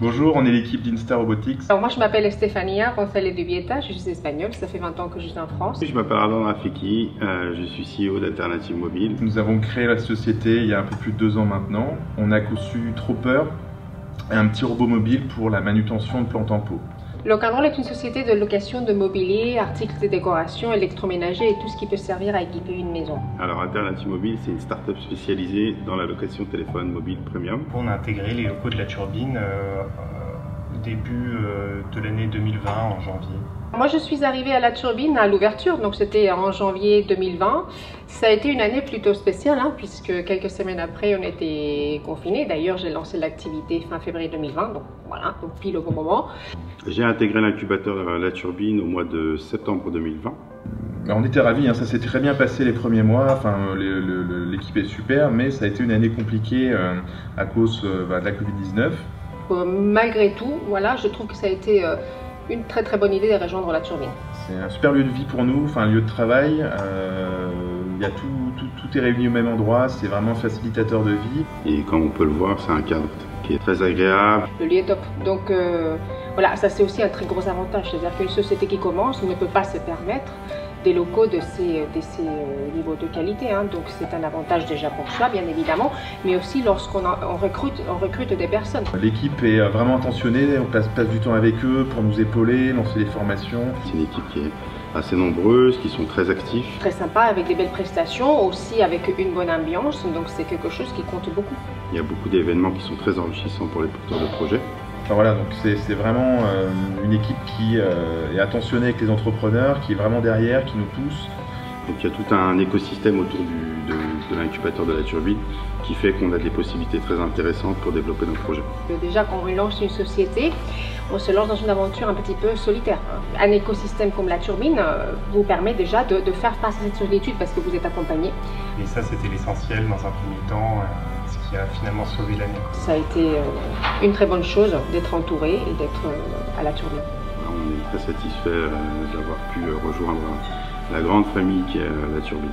Bonjour, on est l'équipe d'Insta Robotics. Alors moi je m'appelle Estefania González de Vieta, je suis espagnole, ça fait 20 ans que je suis en France. Je m'appelle Arnaud Rafiki, je suis CEO d'Alternative Mobile. Nous avons créé la société il y a un peu plus de 2 ans maintenant. On a conçu Tropper, un petit robot mobile pour la manutention de plantes en pot. Locanroll est une société de location de mobilier, articles de décoration, électroménager et tout ce qui peut servir à équiper une maison. Alors Alternative Mobile, c'est une start-up spécialisée dans la location de téléphone mobile premium. On a intégré les locaux de la Turbine au début de l'année 2020, en janvier. Moi je suis arrivée à la Turbine à l'ouverture, donc c'était en janvier 2020. Ça a été une année plutôt spéciale, puisque quelques semaines après on était confinés. D'ailleurs j'ai lancé l'activité fin février 2020, donc voilà, donc pile au bon moment. J'ai intégré l'incubateur La Turbine au mois de septembre 2020. On était ravis, ça s'est très bien passé les premiers mois, l'équipe est super, mais ça a été une année compliquée à cause de la Covid-19. Malgré tout, voilà, je trouve que ça a été une très bonne idée de rejoindre la Turbine. C'est un super lieu de vie pour nous, un lieu de travail, il y a tout est réuni au même endroit, c'est vraiment un facilitateur de vie. Et comme on peut le voir, c'est un cadre qui est très agréable. Le lieu est top, donc voilà, ça c'est aussi un très gros avantage, c'est-à-dire qu'une société qui commence ne peut pas se permettre des locaux de ces niveaux de qualité, donc c'est un avantage déjà pour soi bien évidemment, mais aussi lorsqu'on recrute des personnes. L'équipe est vraiment attentionnée, on passe du temps avec eux pour nous épauler, lancer des formations. C'est une équipe qui est assez nombreuse, qui sont très actifs. Très sympa, avec des belles prestations, aussi avec une bonne ambiance, donc c'est quelque chose qui compte beaucoup. Il y a beaucoup d'événements qui sont très enrichissants pour les porteurs de projets. Voilà, donc c'est vraiment une équipe qui est attentionnée avec les entrepreneurs, qui est vraiment derrière, qui nous pousse. Donc il y a tout un écosystème autour de l'incubateur de la Turbine qui fait qu'on a des possibilités très intéressantes pour développer nos projets. Déjà quand on lance une société, on se lance dans une aventure un petit peu solitaire. Un écosystème comme la Turbine vous permet déjà de faire face à cette solitude parce que vous êtes accompagné. Et ça c'était l'essentiel dans un premier temps, ce qui a finalement sauvé l'année. Ça a été une très bonne chose d'être entouré et d'être à la Turbine. On est très satisfait d'avoir pu rejoindre la grande famille qui est la Turbine.